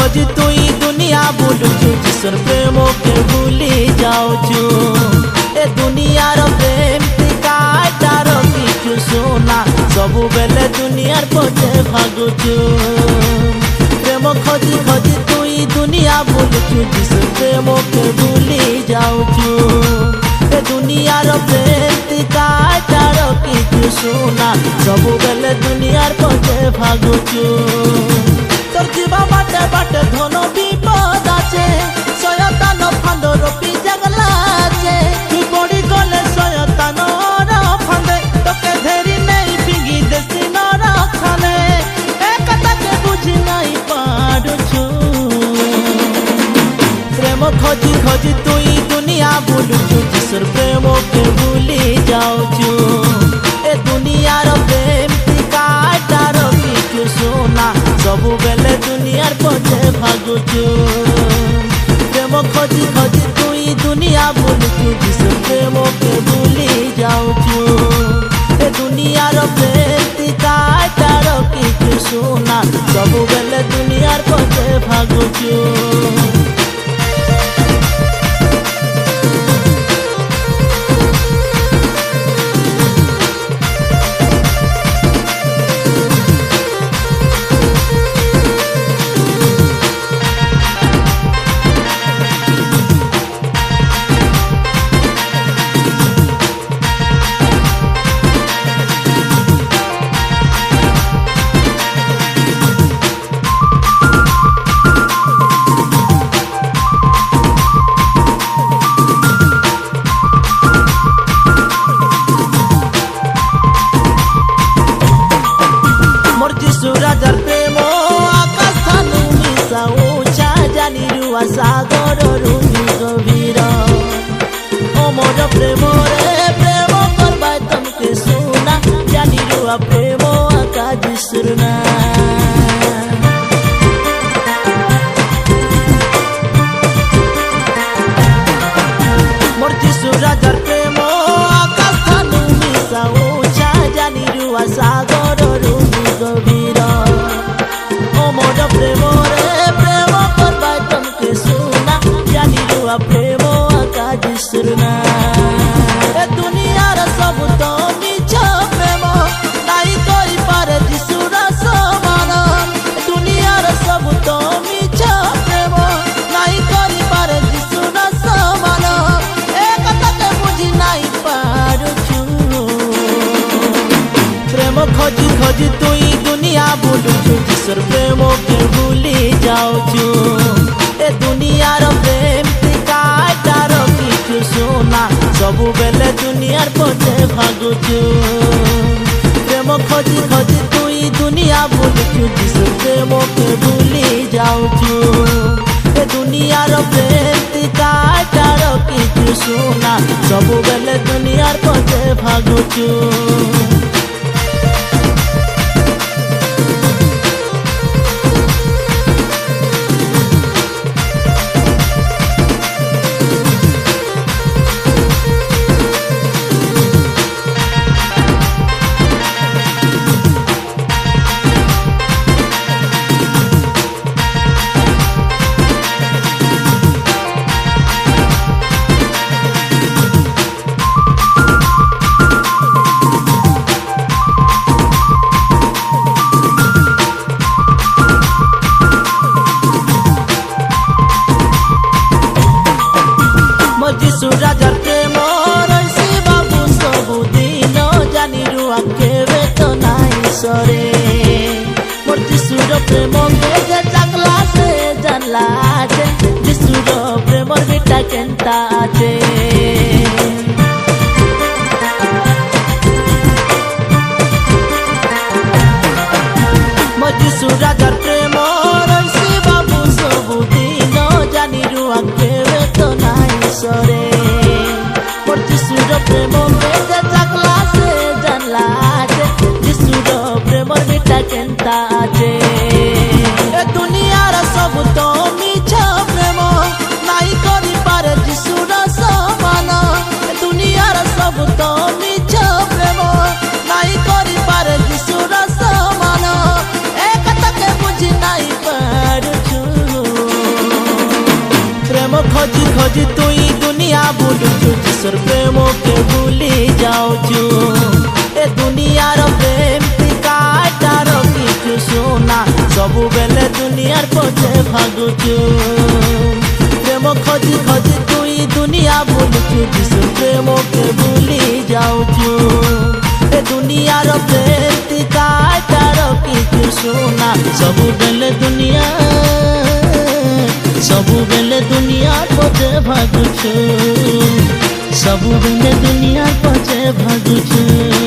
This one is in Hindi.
खोजी तुई दुनिया बुलुचु जिसर प्रेम के भूली जाऊचु ए दुनियार प्रेम काटार किछु सोना सबु बेले दुनियार पछे भागुचु प्रेम खोजी खोजी तुई दुनिया बुलुचु जिसर प्रेम के भूली जाऊचु ए दुनियार प्रेम काटार किछु सोना सबु बेले दुनियार पछे भागुचु তোর জীবা বাটে বাটে ধন বিপদ আছে শয়তান ফান্দর পিজাগলা আছে তুই পড়ি গলে শয়তান ফান্দে তোকে ধেরি নেই ফিঙ্গি দেশি নরখানে এ কথাকে বুঝি নাই পারুছু প্রেম খোঁজি খোঁজি তুই দুনিয়া বুলুছু যিশুর প্রেমকে ভুলি যাওছু এ দুনিয়ার প্রেম কাটার কিছু সোনা सबु बेले दुनियार पछे भागुचु प्रेम खोजी खोजी तुई दुनिया बुलुचु जिसर प्रेम के भूली जाऊचु ए दुनियार प्रेम काटार किछु सोना सबु बेले दुनियार पछे भागुचु রাজার প্রেম আকাশ থানু মিশা উঁচা জানি রুয়া সাগর রুমি গভীর অমর প্রেম রে প্রেম করবাই তমকে শোনা জানি রুয়া প্রেম আকাশ সুরনা মোর যিশু রাজার প্রেম আকাশ থানু মিশা উঁচা জানি রুয়া সাগর রুমি গভীর मोर प्रेम रे प्रेम करबाय तमके सुना जानी रुआ प्रेम आकाश सुरना ए दुनियार सब तो मिछ प्रेम नाई करि पारे যিশুর समान दुनियार सब तो मिछ प्रेम नाई करि पारे যিশুর समान ए कथा के बुझी नाई पारुछु प्रेम खोजी खोजी तुई दुनिया बुलुचु যিশুর प्रेम के भूली जाऊचु ए दुनियार प्रेम काटार किछु सोना सबु बेले दुनियार पछे भागुचु प्रेम खोजी खोजी तुई दुनिया बुलुचु যিশুর प्रेम के भूली जाऊचु ए दुनियार प्रेम काटार किछु सोना सबु बेले दुनियार पछे भागुचु যিশু রাজার প্রেম রইছি বাবু সবুদিন জানি রুয়া কেবে তো নাই সরে মোর যিশুর প্রেম যে জাগলা সে জানলা আছে যিশুর প্রেমর বিটা কেনতা আছে মোর যিশু রাজার প্রেম রইছি বাবু সবুদিন জানি রুয়া কেবে তো নাই সরে মোর যিশুর প্রেম যে জাগলা সে জানলা আছে যিশুর প্রেমর বিটা কেনতা আছে এ দুনিয়ার সব তো মিছ প্রেম নাই করি পারে যিশুর সমান দুনিয়ার সব তো মিছ প্রেম নাই করি পারে যিশুর সমান এ কথাকে বুঝি নাই পারুছু खोजी तुई दुनिया बुलुचु जिसर प्रेम के भूली जाऊचु ए दुनियार प्रेम काटार किछु सुना सबु बेले दुनियार पछे भागुचु प्रेम खोजी खोजी तुई दुनिया बुलुचु जिसर प्रेम के भूली जाऊचु ए दुनियार प्रेम काटार किछु सुना सबु बेले दुनिया पछे भागुछु सबु बेले दुनिया पछे भागुछु।